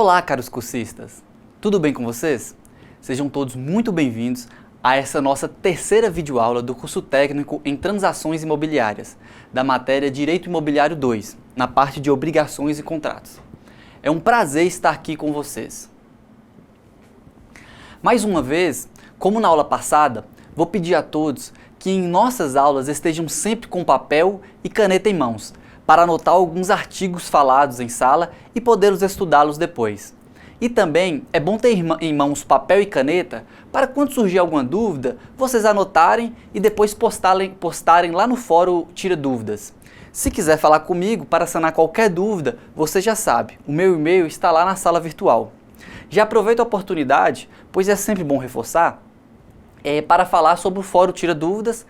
Olá, caros cursistas! Tudo bem com vocês? Sejam todos muito bem-vindos a essa nossa terceira videoaula do curso técnico em Transações Imobiliárias, da matéria Direito Imobiliário 2, na parte de Obrigações e Contratos. É um prazer estar aqui com vocês. Mais uma vez, como na aula passada, vou pedir a todos que em nossas aulas estejam sempre com papel e caneta em mãos, para anotar alguns artigos falados em sala e podermos estudá-los depois. E também é bom ter em mãos papel e caneta para quando surgir alguma dúvida, vocês anotarem e depois postarem lá no fórum Tira Dúvidas. Se quiser falar comigo para sanar qualquer dúvida, você já sabe, o meu e-mail está lá na sala virtual. Já aproveito a oportunidade, pois é sempre bom reforçar, para falar sobre o fórum Tira Dúvidas,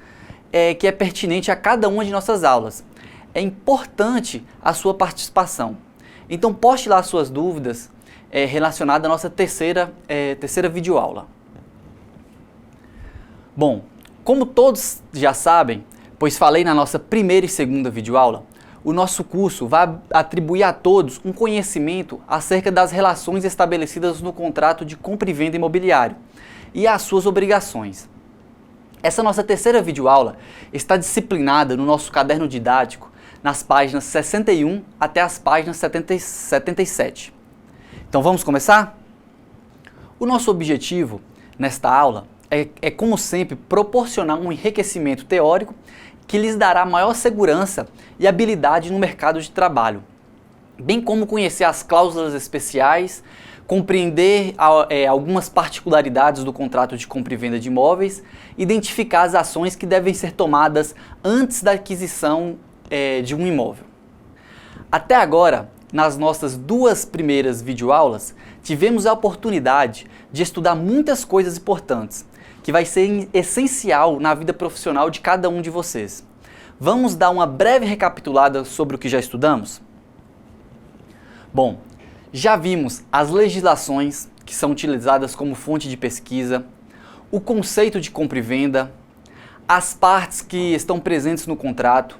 que é pertinente a cada uma de nossas aulas. É importante a sua participação. Então poste lá as suas dúvidas relacionadas à nossa terceira videoaula. Bom, como todos já sabem, pois falei na nossa primeira e segunda videoaula, o nosso curso vai atribuir a todos um conhecimento acerca das relações estabelecidas no contrato de compra e venda imobiliário e as suas obrigações. Essa nossa terceira videoaula está disciplinada no nosso caderno didático nas páginas 61 até as páginas 77. Então vamos começar? O nosso objetivo nesta aula é como sempre, proporcionar um enriquecimento teórico que lhes dará maior segurança e habilidade no mercado de trabalho, bem como conhecer as cláusulas especiais, compreender algumas particularidades do contrato de compra e venda de imóveis, identificar as ações que devem ser tomadas antes da aquisição de um imóvel. Até agora, nas nossas duas primeiras videoaulas, tivemos a oportunidade de estudar muitas coisas importantes, que vai ser essencial na vida profissional de cada um de vocês. Vamos dar uma breve recapitulada sobre o que já estudamos? Bom, já vimos as legislações que são utilizadas como fonte de pesquisa, o conceito de compra e venda, as partes que estão presentes no contrato.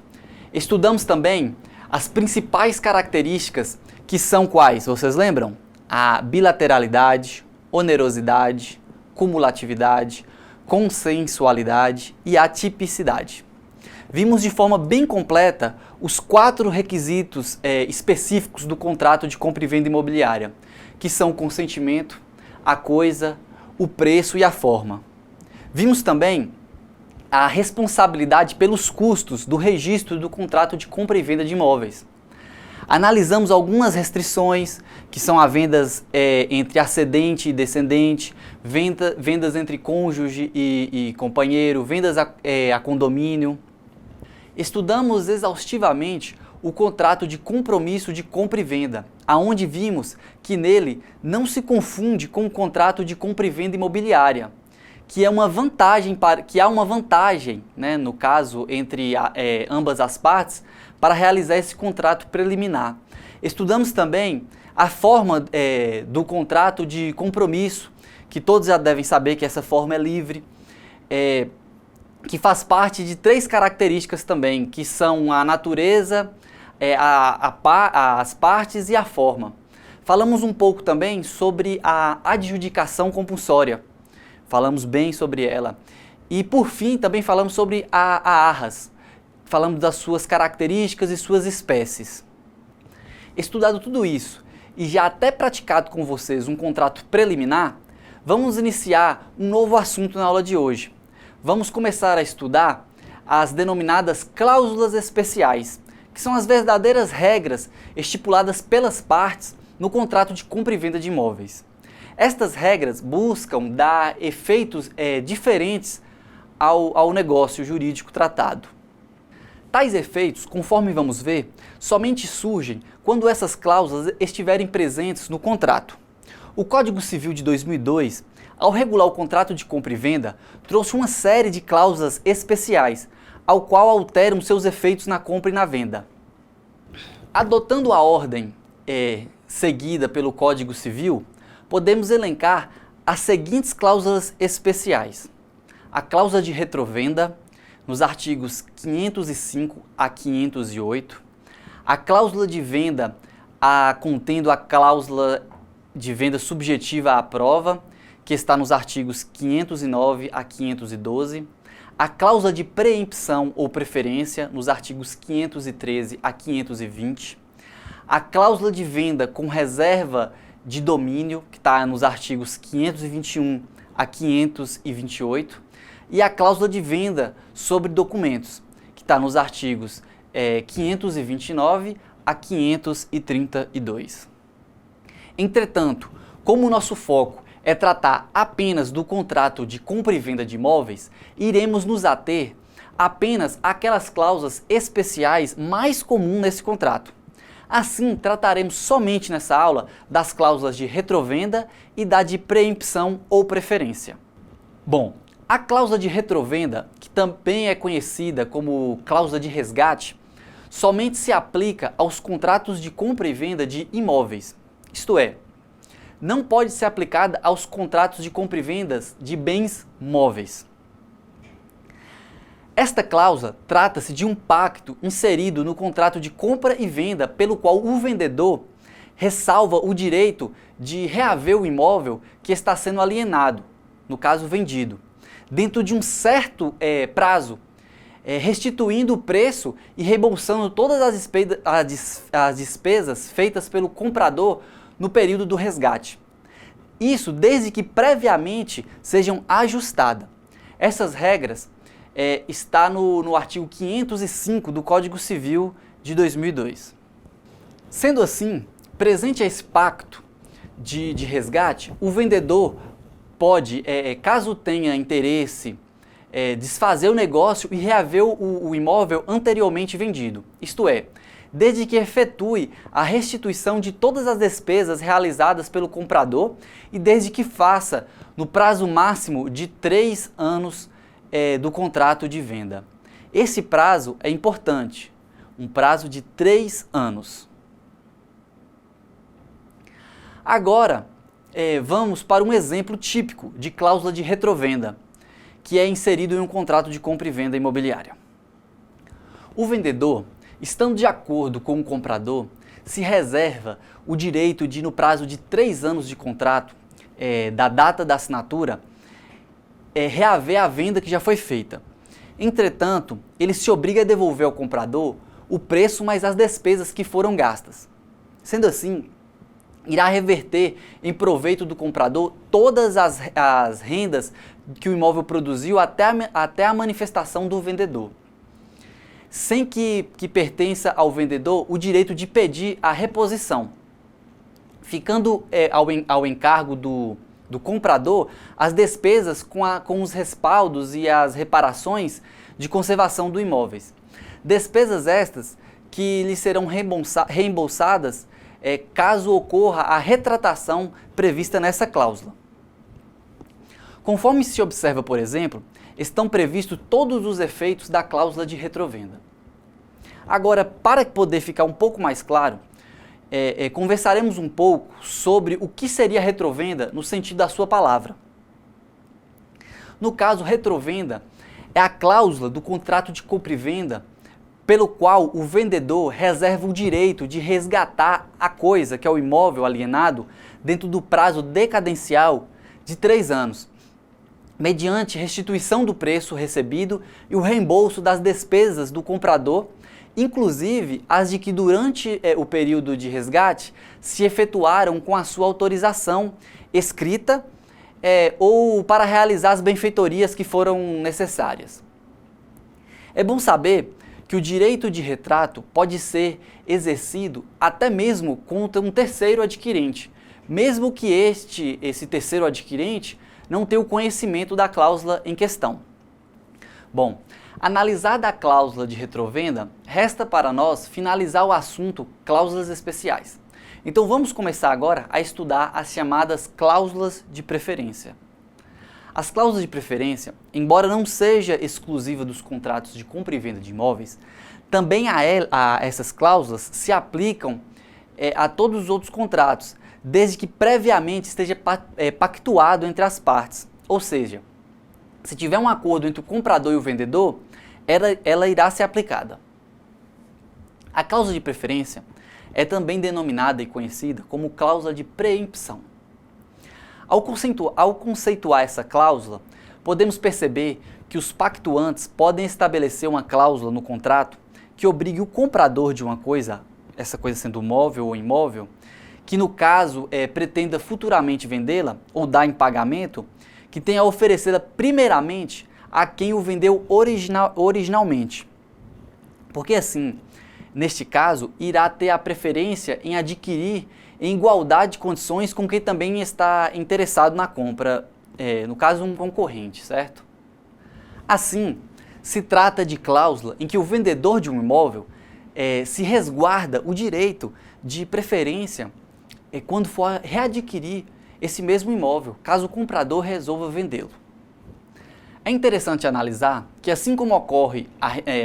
Estudamos também as principais características que são quais? Vocês lembram? A bilateralidade, onerosidade, cumulatividade, consensualidade e atipicidade. Vimos de forma bem completa os 4 requisitos específicos do contrato de compra e venda imobiliária, que são o consentimento, a coisa, o preço e a forma. Vimos também a responsabilidade pelos custos do registro do contrato de compra e venda de imóveis. Analisamos algumas restrições, que são as vendas entre ascendente e descendente, vendas entre cônjuge e companheiro, vendas a condomínio. Estudamos exaustivamente o contrato de compromisso de compra e venda, aonde vimos que nele não se confunde com o contrato de compra e venda imobiliária, que há uma vantagem, né, no caso, entre ambas as partes, para realizar esse contrato preliminar. Estudamos também a forma do contrato de compromisso, que todos já devem saber que essa forma é livre, que faz parte de 3 características também, que são a natureza, as partes e a forma. Falamos um pouco também sobre a adjudicação compulsória. Falamos bem sobre ela. E por fim, também falamos sobre a arras. Falamos das suas características e suas espécies. Estudado tudo isso e já até praticado com vocês um contrato preliminar, vamos iniciar um novo assunto na aula de hoje. Vamos começar a estudar as denominadas cláusulas especiais, que são as verdadeiras regras estipuladas pelas partes no contrato de compra e venda de imóveis. Estas regras buscam dar efeitos diferentes ao negócio jurídico tratado. Tais efeitos, conforme vamos ver, somente surgem quando essas cláusulas estiverem presentes no contrato. O Código Civil de 2002, ao regular o contrato de compra e venda, trouxe uma série de cláusulas especiais, ao qual alteram seus efeitos na compra e na venda. Adotando a ordem seguida pelo Código Civil, podemos elencar as seguintes cláusulas especiais. A cláusula de retrovenda, nos artigos 505 a 508, a cláusula de venda contendo a cláusula de venda subjetiva à prova, que está nos artigos 509 a 512, a cláusula de preempção ou preferência, nos artigos 513 a 520, a cláusula de venda com reserva de domínio, que está nos artigos 521 a 528, e a cláusula de venda sobre documentos, que está nos artigos 529 a 532. Entretanto, como o nosso foco é tratar apenas do contrato de compra e venda de imóveis, iremos nos ater apenas àquelas cláusulas especiais mais comuns nesse contrato. Assim, trataremos somente nessa aula das cláusulas de retrovenda e da de preempção ou preferência. Bom, a cláusula de retrovenda, que também é conhecida como cláusula de resgate, somente se aplica aos contratos de compra e venda de imóveis, isto é, não pode ser aplicada aos contratos de compra e vendas de bens móveis. Esta cláusula trata-se de um pacto inserido no contrato de compra e venda pelo qual o vendedor ressalva o direito de reaver o imóvel que está sendo alienado, no caso vendido, dentro de um certo prazo, restituindo o preço e reembolsando todas as despesas feitas pelo comprador no período do resgate. Isso desde que previamente sejam ajustadas. Essas regras está no artigo 505 do Código Civil de 2002. Sendo assim, presente a esse pacto de resgate, o vendedor pode, caso tenha interesse, desfazer o negócio e reaver o imóvel anteriormente vendido, isto é, desde que efetue a restituição de todas as despesas realizadas pelo comprador e desde que faça no prazo máximo de 3 anos do contrato de venda. Esse prazo é importante, um prazo de 3 anos. Agora, vamos para um exemplo típico de cláusula de retrovenda, que é inserido em um contrato de compra e venda imobiliária. O vendedor, estando de acordo com o comprador, se reserva o direito de, no prazo de 3 anos de contrato, da data da assinatura, reaver a venda que já foi feita. Entretanto, ele se obriga a devolver ao comprador o preço mais as despesas que foram gastas. Sendo assim, irá reverter em proveito do comprador todas as rendas que o imóvel produziu até a manifestação do vendedor, sem que pertença ao vendedor o direito de pedir a reposição, ficando ao encargo do comprador as despesas com os respaldos e as reparações de conservação do imóvel. Despesas estas que lhe serão reembolsadas caso ocorra a retratação prevista nessa cláusula. Conforme se observa, por exemplo, estão previstos todos os efeitos da cláusula de retrovenda. Agora, para poder ficar um pouco mais claro, conversaremos um pouco sobre o que seria retrovenda no sentido da sua palavra. No caso, retrovenda é a cláusula do contrato de compra e venda pelo qual o vendedor reserva o direito de resgatar a coisa, que é o imóvel alienado, dentro do prazo decadencial de 3 anos, mediante restituição do preço recebido e o reembolso das despesas do comprador, inclusive as de que durante o período de resgate se efetuaram com a sua autorização escrita ou para realizar as benfeitorias que foram necessárias. É bom saber que o direito de retrato pode ser exercido até mesmo contra um terceiro adquirente, mesmo que esse terceiro adquirente não tenha o conhecimento da cláusula em questão. Bom, analisada a cláusula de retrovenda, resta para nós finalizar o assunto cláusulas especiais. Então vamos começar agora a estudar as chamadas cláusulas de preferência. As cláusulas de preferência, embora não seja exclusiva dos contratos de compra e venda de imóveis, também a essas cláusulas se aplicam a todos os outros contratos, desde que previamente esteja pactuado entre as partes. Ou seja, se tiver um acordo entre o comprador e o vendedor, ela irá ser aplicada. A cláusula de preferência é também denominada e conhecida como cláusula de preempção. Ao conceituar essa cláusula, podemos perceber que os pactuantes podem estabelecer uma cláusula no contrato que obrigue o comprador de uma coisa, essa coisa sendo móvel ou imóvel, que no caso pretenda futuramente vendê-la ou dar em pagamento, que tenha a oferecê-la primeiramente a quem o vendeu originalmente. Porque assim, neste caso, irá ter a preferência em adquirir em igualdade de condições com quem também está interessado na compra, no caso um concorrente, certo? Assim, se trata de cláusula em que o vendedor de um imóvel se resguarda o direito de preferência quando for readquirir esse mesmo imóvel, caso o comprador resolva vendê-lo. É interessante analisar que, assim como ocorre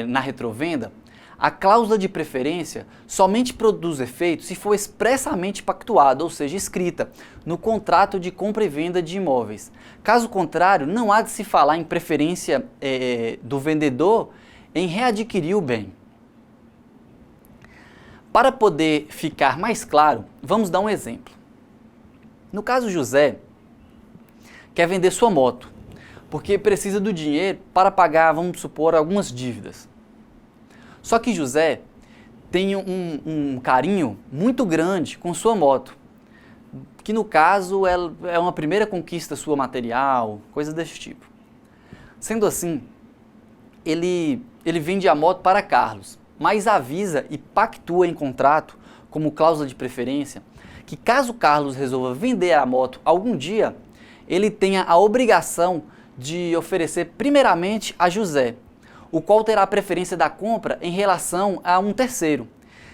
na retrovenda, a cláusula de preferência somente produz efeito se for expressamente pactuada, ou seja, escrita, no contrato de compra e venda de imóveis. Caso contrário, não há de se falar em preferência do vendedor em readquirir o bem. Para poder ficar mais claro, vamos dar um exemplo. No caso, José quer vender sua moto, porque precisa do dinheiro para pagar, vamos supor, algumas dívidas. Só que José tem um carinho muito grande com sua moto, que no caso é uma primeira conquista sua material, coisa desse tipo. Sendo assim, ele vende a moto para Carlos, mas avisa e pactua em contrato, como cláusula de preferência, que caso Carlos resolva vender a moto algum dia, ele tenha a obrigação de oferecer primeiramente a José, o qual terá a preferência da compra em relação a um terceiro,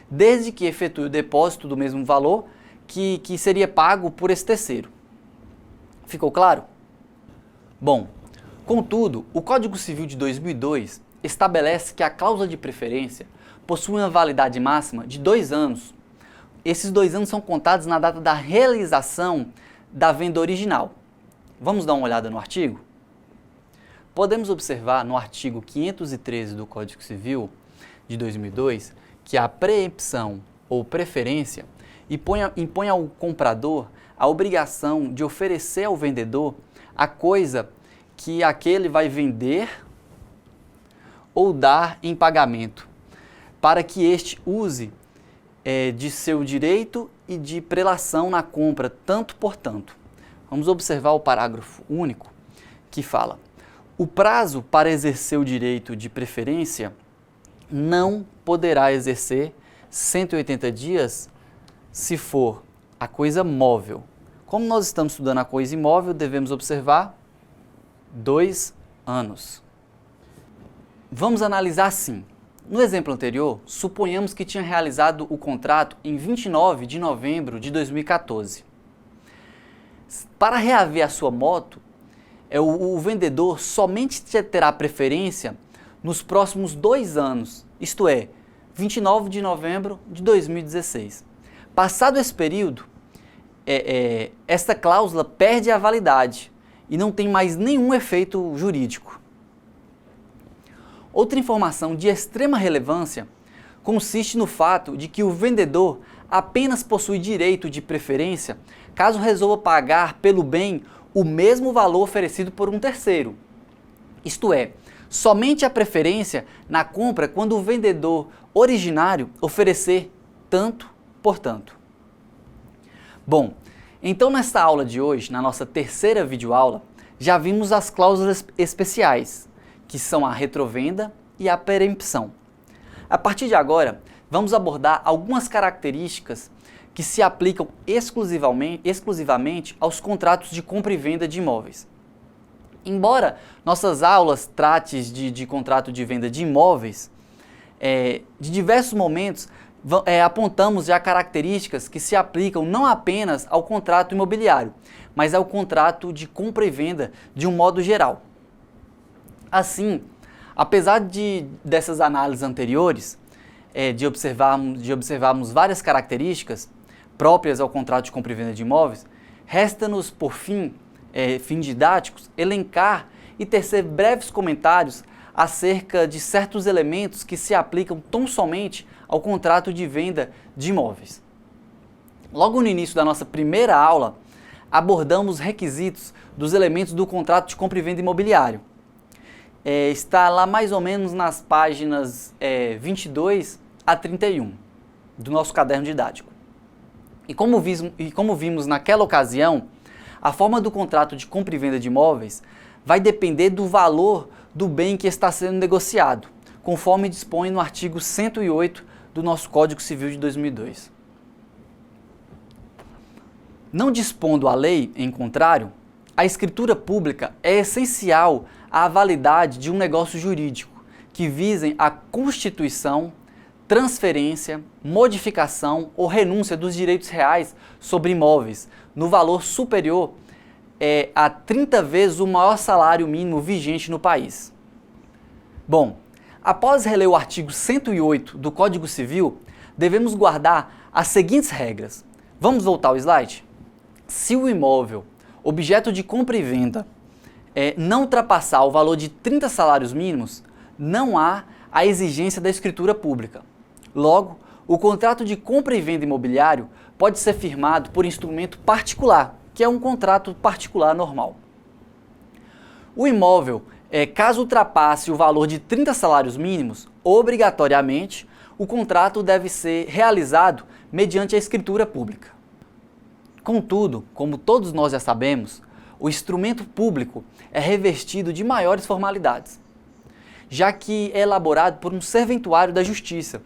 desde que efetue o depósito do mesmo valor que seria pago por esse terceiro. Ficou claro? Bom, contudo, o Código Civil de 2002 estabelece que a cláusula de preferência possui uma validade máxima de 2 anos. Esses 2 anos são contados na data da realização da venda original. Vamos dar uma olhada no artigo? Podemos observar no artigo 513 do Código Civil de 2002 que a preempção ou preferência impõe ao comprador a obrigação de oferecer ao vendedor a coisa que aquele vai vender ou dar em pagamento, para que este use de seu direito e de prelação na compra, tanto por tanto. Vamos observar o parágrafo único que fala: o prazo para exercer o direito de preferência não poderá exercer 180 dias se for a coisa móvel. Como nós estamos estudando a coisa imóvel, devemos observar 2 anos. Vamos analisar assim. No exemplo anterior, suponhamos que tinha realizado o contrato em 29 de novembro de 2014. Para reaver a sua moto, o vendedor somente terá preferência nos próximos 2 anos, isto é, 29 de novembro de 2016. Passado esse período, esta cláusula perde a validade e não tem mais nenhum efeito jurídico. Outra informação de extrema relevância consiste no fato de que o vendedor apenas possui direito de preferência caso resolva pagar pelo bem o mesmo valor oferecido por um terceiro. Isto é, somente a preferência na compra quando o vendedor originário oferecer tanto por tanto. Bom, então nesta aula de hoje, na nossa terceira videoaula, já vimos as cláusulas especiais, que são a retrovenda e a preempção. A partir de agora, vamos abordar algumas características que se aplicam exclusivamente aos contratos de compra e venda de imóveis. Embora nossas aulas tratem de contrato de venda de imóveis, de diversos momentos apontamos já características que se aplicam não apenas ao contrato imobiliário, mas ao contrato de compra e venda de um modo geral. Assim, apesar dessas análises anteriores, de observarmos várias características próprias ao contrato de compra e venda de imóveis, resta-nos, por fim didáticos, elencar e tecer breves comentários acerca de certos elementos que se aplicam tão somente ao contrato de venda de imóveis. Logo no início da nossa primeira aula, abordamos os requisitos dos elementos do contrato de compra e venda imobiliário. Está lá mais ou menos nas páginas 22 a 31 do nosso caderno didático. E como vimos naquela ocasião, a forma do contrato de compra e venda de imóveis vai depender do valor do bem que está sendo negociado, conforme dispõe no artigo 108 do nosso Código Civil de 2002. Não dispondo a lei, em contrário, a escritura pública é essencial à validade de um negócio jurídico que visem a constituição, transferência, modificação ou renúncia dos direitos reais sobre imóveis no valor superior a 30 vezes o maior salário mínimo vigente no país. Bom, após reler o artigo 108 do Código Civil, devemos guardar as seguintes regras. Vamos voltar ao slide? Se o imóvel, objeto de compra e venda, não ultrapassar o valor de 30 salários mínimos, não há a exigência da escritura pública. Logo, o contrato de compra e venda imobiliário pode ser firmado por instrumento particular, que é um contrato particular normal. O imóvel, caso ultrapasse o valor de 30 salários mínimos, obrigatoriamente, o contrato deve ser realizado mediante a escritura pública. Contudo, como todos nós já sabemos, o instrumento público é revestido de maiores formalidades, já que é elaborado por um serventuário da Justiça,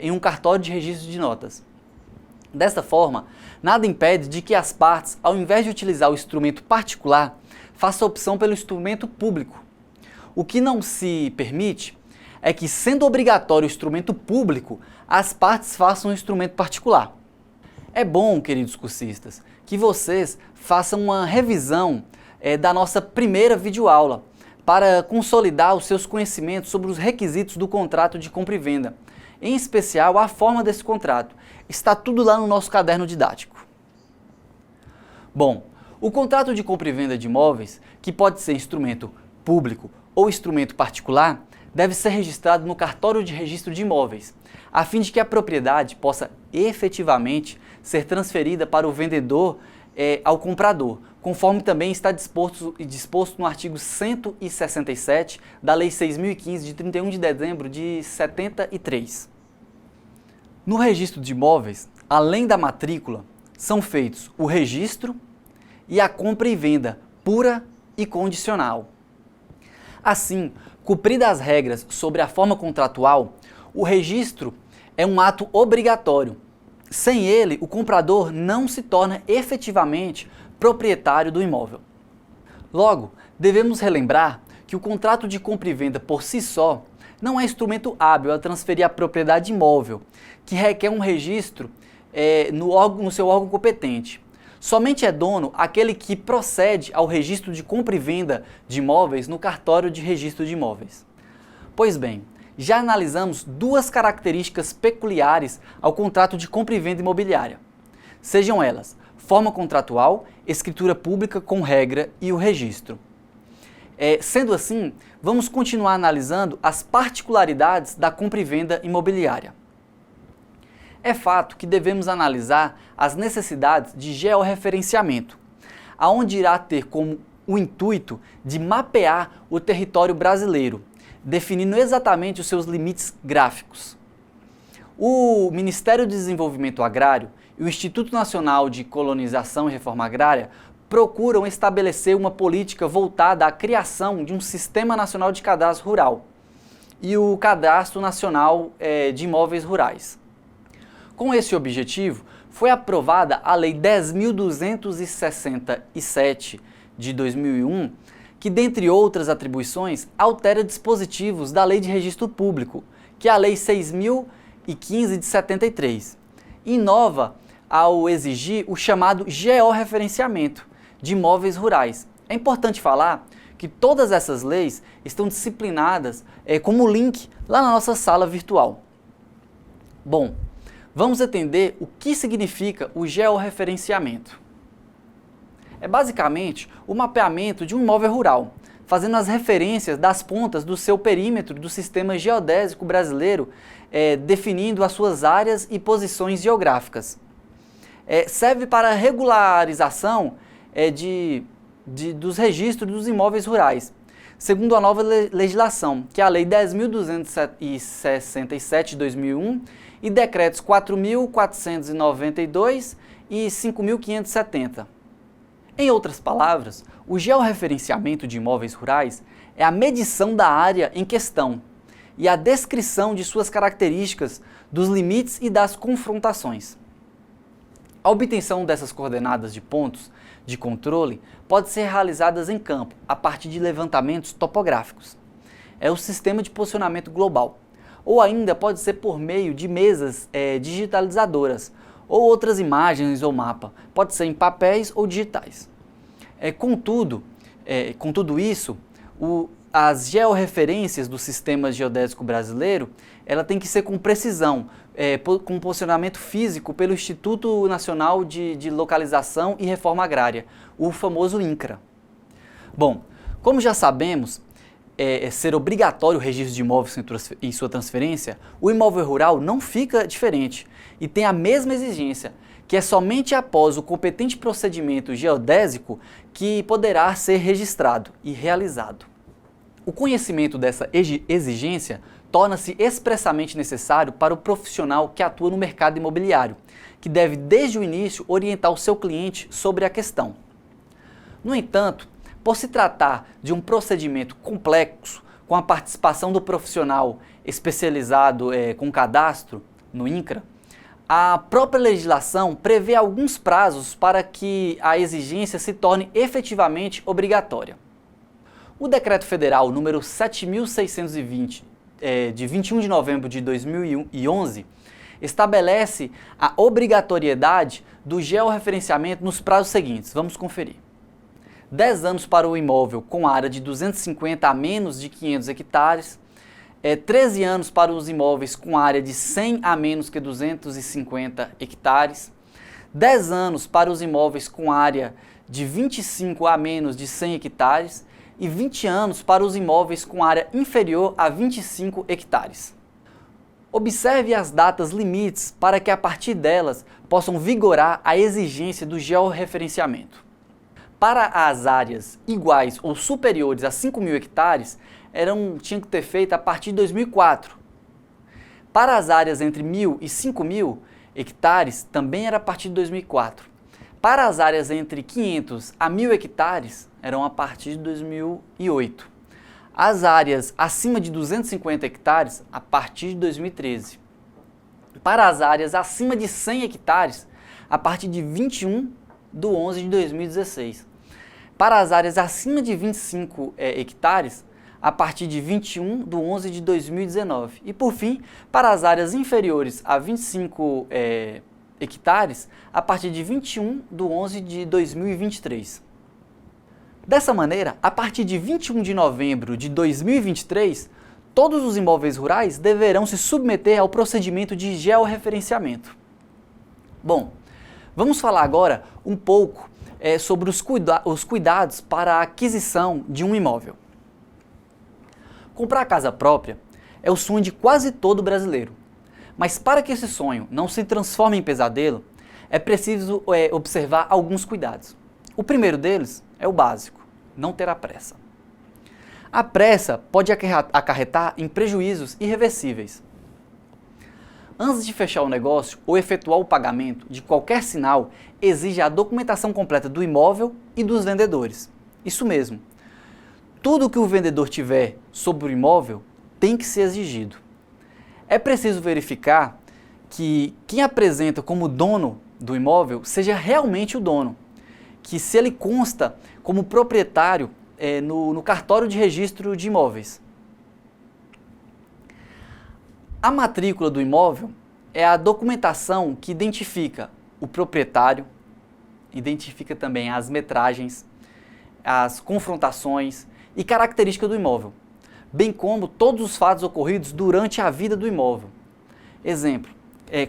em um cartório de registro de notas. Desta forma, nada impede de que as partes, ao invés de utilizar o instrumento particular, façam opção pelo instrumento público. O que não se permite é que, sendo obrigatório o instrumento público, as partes façam o instrumento particular. É bom, queridos cursistas, que vocês façam uma revisão da nossa primeira videoaula para consolidar os seus conhecimentos sobre os requisitos do contrato de compra e venda, em especial a forma desse contrato. Está tudo lá no nosso caderno didático. Bom, o contrato de compra e venda de imóveis, que pode ser instrumento público ou instrumento particular, deve ser registrado no cartório de registro de imóveis, a fim de que a propriedade possa efetivamente ser transferida para o vendedor ao comprador, conforme também está disposto no artigo 167 da Lei 6.015, de 31 de dezembro de 73. No registro de imóveis, além da matrícula, são feitos o registro e a compra e venda pura e condicional. Assim, cumpridas as regras sobre a forma contratual, o registro é um ato obrigatório. Sem ele, o comprador não se torna efetivamente proprietário do imóvel. Logo, devemos relembrar que o contrato de compra e venda por si só não é instrumento hábil a transferir a propriedade imóvel, que requer um registro no seu órgão competente. Somente é dono aquele que procede ao registro de compra e venda de imóveis no cartório de registro de imóveis. Pois bem, já analisamos duas características peculiares ao contrato de compra e venda imobiliária. Sejam elas forma contratual, escritura pública com regra e o registro. Sendo assim, vamos continuar analisando as particularidades da compra e venda imobiliária. É fato que devemos analisar as necessidades de georreferenciamento, aonde irá ter como o intuito de mapear o território brasileiro, definindo exatamente os seus limites gráficos. O Ministério do Desenvolvimento Agrário e o Instituto Nacional de Colonização e Reforma Agrária procuram estabelecer uma política voltada à criação de um Sistema Nacional de Cadastro Rural e o Cadastro Nacional de Imóveis Rurais. Com esse objetivo, foi aprovada a Lei 10.267 de 2001, que, dentre outras atribuições, altera dispositivos da Lei de Registro Público, que é a Lei 6.015 de 73, e inova ao exigir o chamado georreferenciamento de imóveis rurais. É importante falar que todas essas leis estão disciplinadas como link lá na nossa sala virtual. Bom, vamos entender o que significa o georreferenciamento. É basicamente o mapeamento de um imóvel rural, fazendo as referências das pontas do seu perímetro do sistema geodésico brasileiro, definindo as suas áreas e posições geográficas. Serve para a regularização dos registros dos imóveis rurais, segundo a nova legislação, que é a Lei 10.267 de 2001 e decretos 4.492 e 5.570. Em outras palavras, o georreferenciamento de imóveis rurais é a medição da área em questão e a descrição de suas características, dos limites e das confrontações. A obtenção dessas coordenadas de pontos de controle pode ser realizadas em campo, a partir de levantamentos topográficos. É o sistema de posicionamento global. Ou ainda pode ser por meio de mesas digitalizadoras, ou outras imagens ou mapa. Pode ser em papéis ou digitais. Com tudo isso, as georreferências do sistema geodésico brasileiro, ela tem que ser com precisão, com posicionamento físico pelo Instituto Nacional de Localização e Reforma Agrária, o famoso INCRA. Bom, como já sabemos, ser obrigatório o registro de imóveis em sua transferência, o imóvel rural não fica diferente e tem a mesma exigência, que é somente após o competente procedimento geodésico que poderá ser registrado e realizado. O conhecimento dessa exigência torna-se expressamente necessário para o profissional que atua no mercado imobiliário, que deve desde o início orientar o seu cliente sobre a questão. No entanto, por se tratar de um procedimento complexo, com a participação do profissional especializado com cadastro no INCRA, a própria legislação prevê alguns prazos para que a exigência se torne efetivamente obrigatória. O Decreto Federal número 7.620, de 21 de novembro de 2011, estabelece a obrigatoriedade do georreferenciamento nos prazos seguintes. Vamos conferir. 10 anos para o imóvel com área de 250 a menos de 500 hectares, 13 anos para os imóveis com área de 100 a menos que 250 hectares, 10 anos para os imóveis com área de 25 a menos de 100 hectares e 20 anos para os imóveis com área inferior a 25 hectares. Observe as datas limites para que a partir delas possam vigorar a exigência do georreferenciamento. Para as áreas iguais ou superiores a 5.000 hectares, tinham que ter feito a partir de 2004. Para as áreas entre 1.000 e 5.000 hectares, também era a partir de 2004. Para as áreas entre 500 a 1.000 hectares, eram a partir de 2008. As áreas acima de 250 hectares, a partir de 2013. Para as áreas acima de 100 hectares, a partir de 21 de 11 de 2016. Para as áreas acima de 25 hectares, a partir de 21 de 11 de 2019. E, por fim, para as áreas inferiores a 25 hectares, a partir de 21 de 11 de 2023. Dessa maneira, a partir de 21 de novembro de 2023, todos os imóveis rurais deverão se submeter ao procedimento de georreferenciamento. Bom, vamos falar agora um pouco sobre os cuidados para a aquisição de um imóvel. Comprar casa própria é o sonho de quase todo brasileiro. Mas para que esse sonho não se transforme em pesadelo, é preciso observar alguns cuidados. O primeiro deles é o básico, não ter pressa. A pressa pode acarretar em prejuízos irreversíveis. Antes de fechar o negócio ou efetuar o pagamento de qualquer sinal, exige a documentação completa do imóvel e dos vendedores. Isso mesmo. Tudo que o vendedor tiver sobre o imóvel tem que ser exigido. É preciso verificar que quem apresenta como dono do imóvel seja realmente o dono, que se ele consta como proprietário no cartório de registro de imóveis. A matrícula do imóvel é a documentação que identifica o proprietário, identifica também as metragens, as confrontações e características do imóvel, bem como todos os fatos ocorridos durante a vida do imóvel. Exemplo,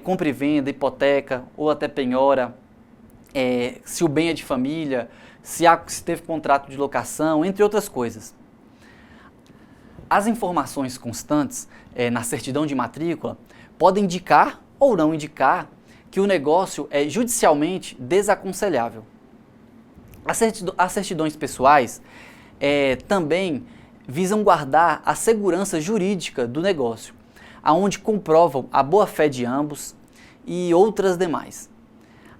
compra e venda, hipoteca ou até penhora, se o bem é de família, se teve contrato de locação, entre outras coisas. As informações constantes na certidão de matrícula podem indicar ou não indicar que o negócio é judicialmente desaconselhável. As certidões pessoais também visam guardar a segurança jurídica do negócio, aonde comprovam a boa-fé de ambos e outras demais.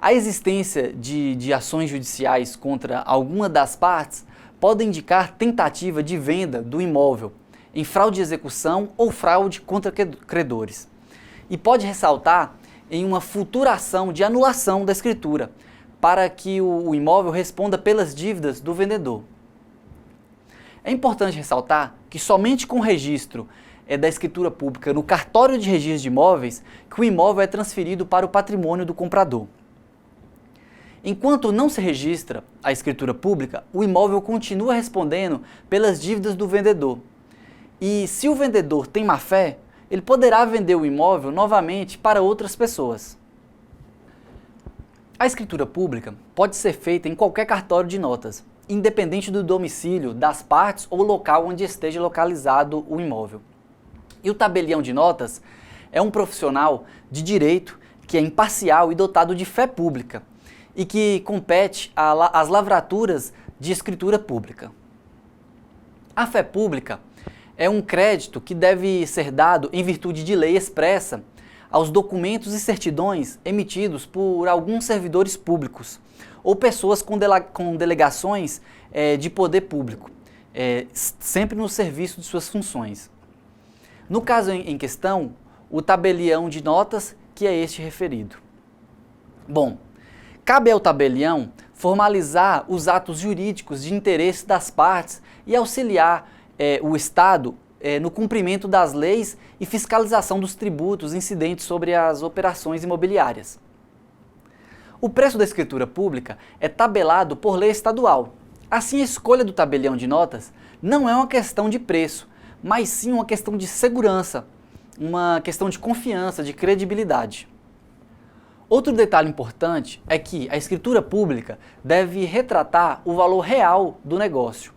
A existência de ações judiciais contra alguma das partes pode indicar tentativa de venda do imóvel em fraude de execução ou fraude contra credores. E pode ressaltar em uma futura ação de anulação da escritura, para que o imóvel responda pelas dívidas do vendedor. É importante ressaltar que somente com o registro da escritura pública no cartório de registro de imóveis que o imóvel é transferido para o patrimônio do comprador. Enquanto não se registra a escritura pública, o imóvel continua respondendo pelas dívidas do vendedor. E se o vendedor tem má-fé, ele poderá vender o imóvel novamente para outras pessoas. A escritura pública pode ser feita em qualquer cartório de notas, independente do domicílio das partes ou local onde esteja localizado o imóvel. E o tabelião de notas é um profissional de direito que é imparcial e dotado de fé pública e que compete às lavraturas de escritura pública. A fé pública é um crédito que deve ser dado em virtude de lei expressa aos documentos e certidões emitidos por alguns servidores públicos ou pessoas com delegações de poder público, sempre no serviço de suas funções. No caso em questão, o tabelião de notas que é este referido. Bom, cabe ao tabelião formalizar os atos jurídicos de interesse das partes e auxiliar o Estado no cumprimento das leis e fiscalização dos tributos incidentes sobre as operações imobiliárias. O preço da escritura pública é tabelado por lei estadual. Assim, a escolha do tabelião de notas não é uma questão de preço, mas sim uma questão de segurança, uma questão de confiança, de credibilidade. Outro detalhe importante é que a escritura pública deve retratar o valor real do negócio.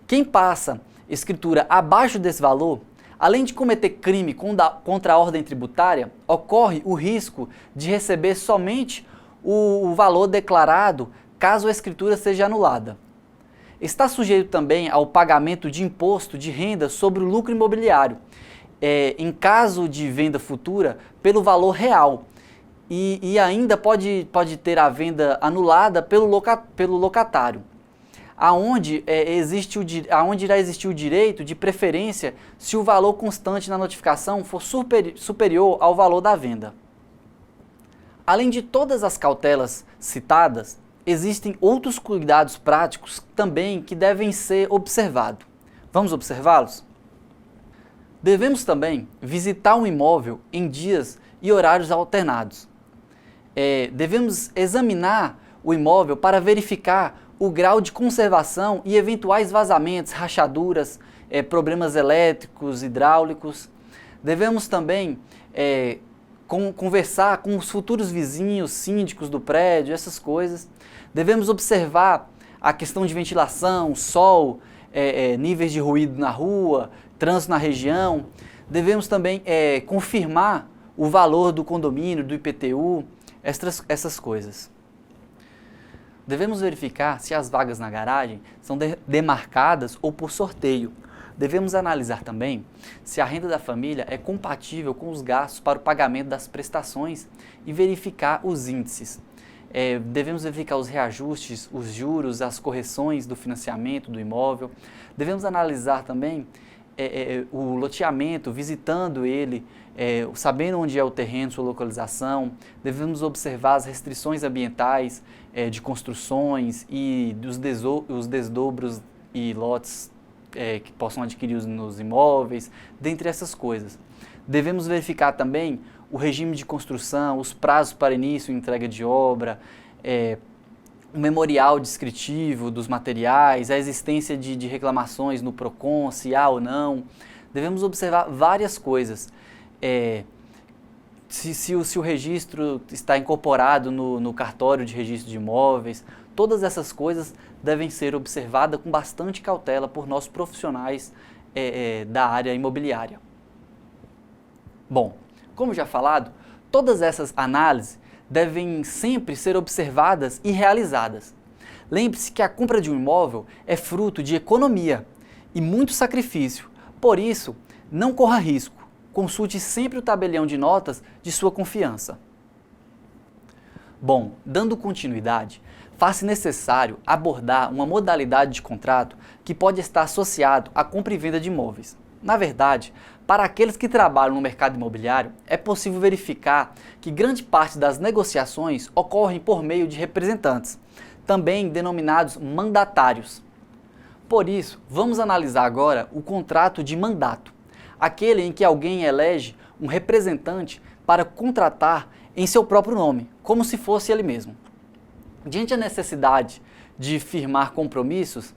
Quem passa escritura abaixo desse valor, além de cometer crime contra a ordem tributária, ocorre o risco de receber somente o valor declarado caso a escritura seja anulada. Está sujeito também ao pagamento de imposto de renda sobre o lucro imobiliário, em caso de venda futura, pelo valor real, e ainda pode ter a venda anulada pelo locatário, aonde irá existir o direito de preferência se o valor constante na notificação for superior ao valor da venda. Além de todas as cautelas citadas, existem outros cuidados práticos também que devem ser observados. Vamos observá-los? Devemos também visitar um imóvel em dias e horários alternados. Devemos examinar o imóvel para verificar o grau de conservação e eventuais vazamentos, rachaduras, problemas elétricos, hidráulicos. Devemos também conversar com os futuros vizinhos, síndicos do prédio, essas coisas. Devemos observar a questão de ventilação, sol, níveis de ruído na rua, trânsito na região. Devemos também confirmar o valor do condomínio, do IPTU, essas coisas. Devemos verificar se as vagas na garagem são demarcadas ou por sorteio. Devemos analisar também se a renda da família é compatível com os gastos para o pagamento das prestações e verificar os índices. Devemos verificar os reajustes, os juros, as correções do financiamento do imóvel. Devemos analisar também o loteamento, visitando ele, sabendo onde é o terreno, sua localização. Devemos observar as restrições ambientais de construções e os desdobros e lotes que possam adquirir nos imóveis, dentre essas coisas. Devemos verificar também o regime de construção, os prazos para início e entrega de obra, o memorial descritivo dos materiais, a existência de reclamações no PROCON, se há ou não. Devemos observar várias coisas. Se o registro está incorporado no cartório de registro de imóveis, todas essas coisas devem ser observadas com bastante cautela por nossos profissionais da área imobiliária. Bom, como já falado, todas essas análises devem sempre ser observadas e realizadas. Lembre-se que a compra de um imóvel é fruto de economia e muito sacrifício. Por isso, não corra risco. Consulte sempre o tabelião de notas de sua confiança. Bom, dando continuidade, faz-se necessário abordar uma modalidade de contrato que pode estar associado à compra e venda de imóveis. Na verdade, para aqueles que trabalham no mercado imobiliário, é possível verificar que grande parte das negociações ocorrem por meio de representantes, também denominados mandatários. Por isso, vamos analisar agora o contrato de mandato, aquele em que alguém elege um representante para contratar em seu próprio nome, como se fosse ele mesmo. Diante da necessidade de firmar compromissos,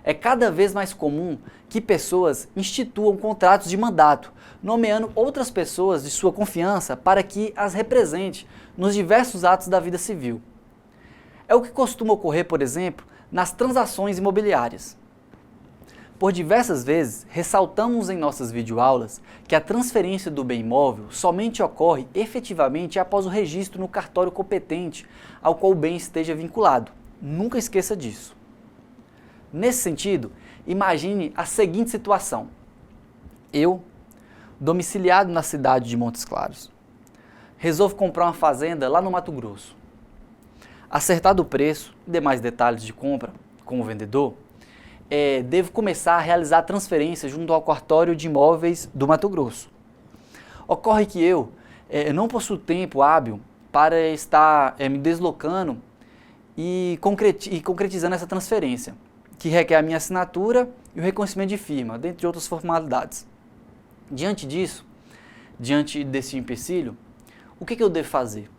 é cada vez mais comum que pessoas instituam contratos de mandato, nomeando outras pessoas de sua confiança para que as represente nos diversos atos da vida civil. É o que costuma ocorrer, por exemplo, nas transações imobiliárias. Por diversas vezes, ressaltamos em nossas videoaulas que a transferência do bem imóvel somente ocorre efetivamente após o registro no cartório competente ao qual o bem esteja vinculado. Nunca esqueça disso. Nesse sentido, imagine a seguinte situação. Eu, domiciliado na cidade de Montes Claros, resolvo comprar uma fazenda lá no Mato Grosso. Acertado o preço e demais detalhes de compra com o vendedor, devo começar a realizar a transferência junto ao cartório de imóveis do Mato Grosso. Ocorre que eu não possuo tempo hábil para estar me deslocando e concretizando essa transferência, que requer a minha assinatura e o reconhecimento de firma, dentre outras formalidades. Diante desse empecilho, o que eu devo fazer?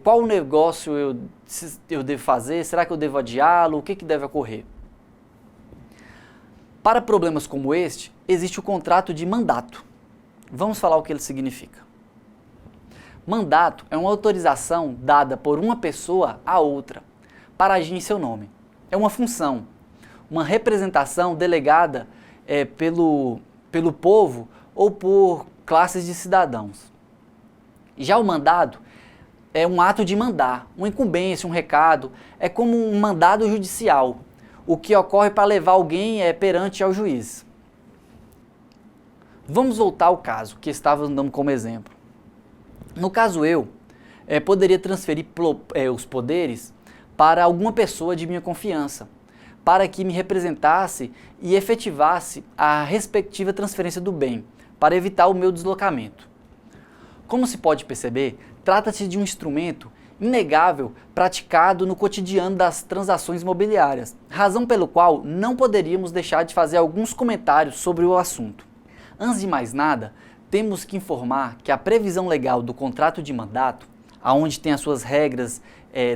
Qual negócio eu devo fazer? Será que eu devo adiá-lo? O que deve ocorrer? Para problemas como este, existe o contrato de mandato. Vamos falar o que ele significa. Mandato é uma autorização dada por uma pessoa a outra para agir em seu nome. É uma função, uma representação delegada pelo povo ou por classes de cidadãos. Já o mandado é um ato de mandar, uma incumbência, um recado, é como um mandado judicial, o que ocorre para levar alguém perante ao juiz. Vamos voltar ao caso que estava dando como exemplo. No caso eu poderia transferir os poderes para alguma pessoa de minha confiança, para que me representasse e efetivasse a respectiva transferência do bem, para evitar o meu deslocamento. Como se pode perceber, trata-se de um instrumento inegável praticado no cotidiano das transações imobiliárias, razão pelo qual não poderíamos deixar de fazer alguns comentários sobre o assunto. Antes de mais nada, temos que informar que a previsão legal do contrato de mandato, aonde tem as suas regras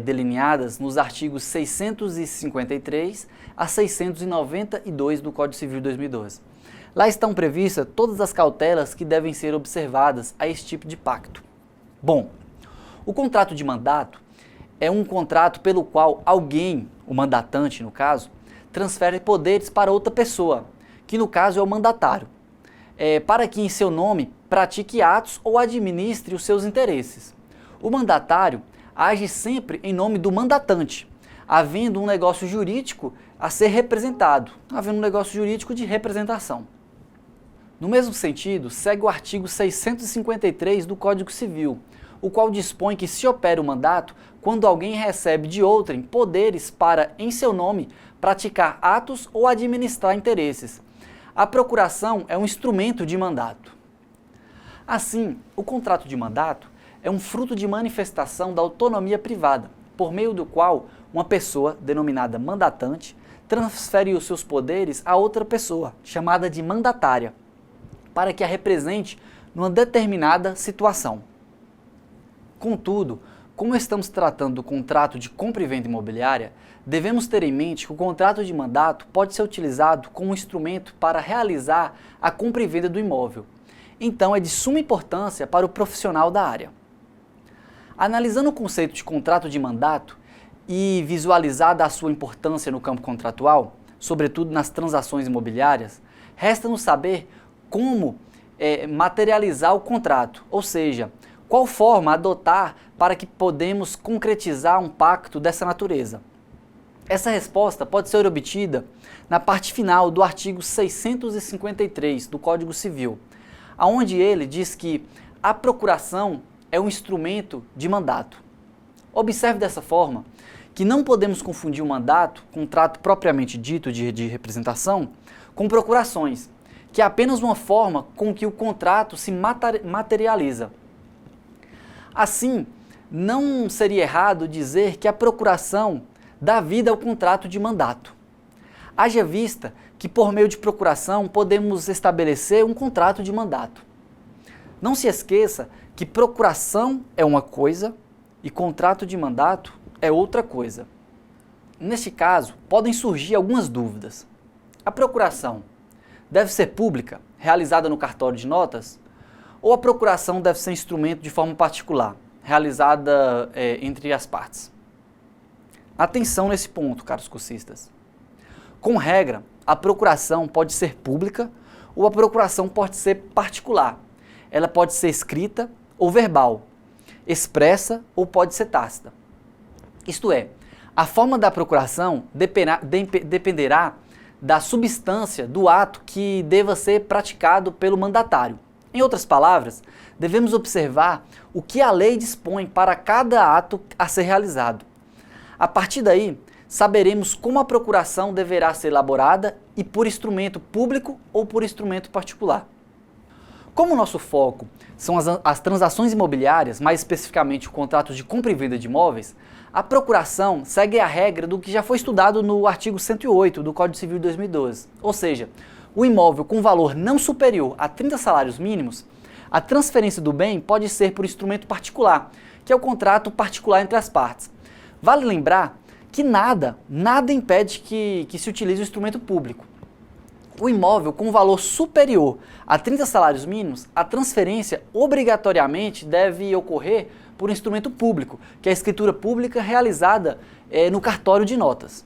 delineadas nos artigos 653 a 692 do Código Civil de 2012. Lá estão previstas todas as cautelas que devem ser observadas a esse tipo de pacto. Bom, o contrato de mandato é um contrato pelo qual alguém, o mandatante no caso, transfere poderes para outra pessoa, que no caso é o mandatário, para que em seu nome pratique atos ou administre os seus interesses. O mandatário age sempre em nome do mandatante, havendo um negócio jurídico a ser representado, havendo um negócio jurídico de representação. No mesmo sentido, segue o artigo 653 do Código Civil, o qual dispõe que se opera o mandato quando alguém recebe de outrem poderes para, em seu nome, praticar atos ou administrar interesses. A procuração é um instrumento de mandato. Assim, o contrato de mandato é um fruto de manifestação da autonomia privada, por meio do qual uma pessoa, denominada mandatante, transfere os seus poderes a outra pessoa, chamada de mandatária, para que a represente numa determinada situação. Contudo, como estamos tratando do contrato de compra e venda imobiliária, devemos ter em mente que o contrato de mandato pode ser utilizado como instrumento para realizar a compra e venda do imóvel. Então, é de suma importância para o profissional da área. Analisando o conceito de contrato de mandato e visualizada a sua importância no campo contratual, sobretudo nas transações imobiliárias, resta-nos saber como materializar o contrato, ou seja, qual forma adotar para que podemos concretizar um pacto dessa natureza. Essa resposta pode ser obtida na parte final do artigo 653 do Código Civil, onde ele diz que a procuração é um instrumento de mandato. Observe dessa forma que não podemos confundir o mandato, contrato propriamente dito de representação, com procurações, que é apenas uma forma com que o contrato se materializa. Assim, não seria errado dizer que a procuração dá vida ao contrato de mandato. Haja vista que por meio de procuração podemos estabelecer um contrato de mandato. Não se esqueça que procuração é uma coisa e contrato de mandato é outra coisa. Neste caso, podem surgir algumas dúvidas. A procuração deve ser pública, realizada no cartório de notas? Ou a procuração deve ser instrumento de forma particular, realizada entre as partes? Atenção nesse ponto, caros cursistas. Com regra, a procuração pode ser pública ou a procuração pode ser particular. Ela pode ser escrita ou verbal, expressa ou pode ser tácita. Isto é, a forma da procuração dependerá da substância do ato que deva ser praticado pelo mandatário. Em outras palavras, devemos observar o que a lei dispõe para cada ato a ser realizado. A partir daí, saberemos como a procuração deverá ser elaborada e por instrumento público ou por instrumento particular. Como o nosso foco são as transações imobiliárias, mais especificamente o contrato de compra e venda de imóveis, a procuração segue a regra do que já foi estudado no artigo 108 do Código Civil de 2012. Ou seja, o imóvel com valor não superior a 30 salários mínimos, a transferência do bem pode ser por instrumento particular, que é o contrato particular entre as partes. Vale lembrar que nada impede que se utilize o instrumento público. O imóvel com valor superior a 30 salários mínimos, a transferência obrigatoriamente deve ocorrer por instrumento público, que é a escritura pública realizada no cartório de notas.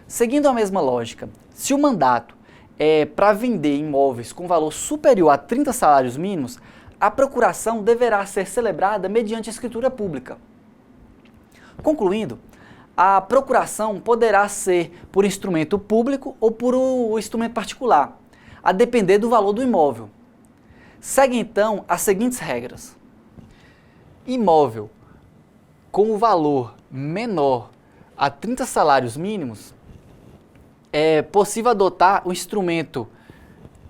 Seguindo a mesma lógica, se o mandato é para vender imóveis com valor superior a 30 salários mínimos, a procuração deverá ser celebrada mediante escritura pública. Concluindo, a procuração poderá ser por instrumento público ou por instrumento particular, a depender do valor do imóvel. Segue então as seguintes regras. Imóvel com o valor menor a 30 salários mínimos, é possível adotar o instrumento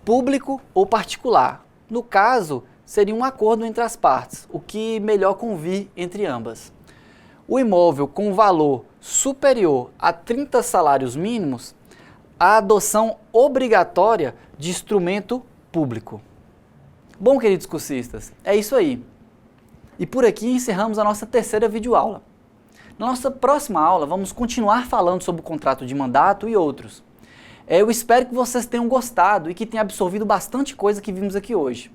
público ou particular. No caso, seria um acordo entre as partes, o que melhor convir entre ambas. O imóvel com valor superior a 30 salários mínimos, a adoção obrigatória de instrumento público. Bom, queridos cursistas, é isso aí. E por aqui encerramos a nossa terceira videoaula. Na nossa próxima aula, vamos continuar falando sobre o contrato de mandato e outros. Eu espero que vocês tenham gostado e que tenham absorvido bastante coisa que vimos aqui hoje.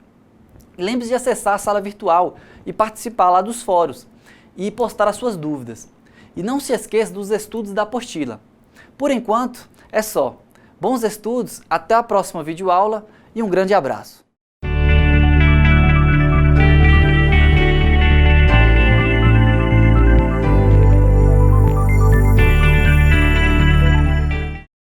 Lembre-se de acessar a sala virtual e participar lá dos fóruns e postar as suas dúvidas. E não se esqueça dos estudos da apostila. Por enquanto, é só. Bons estudos, até a próxima videoaula e um grande abraço.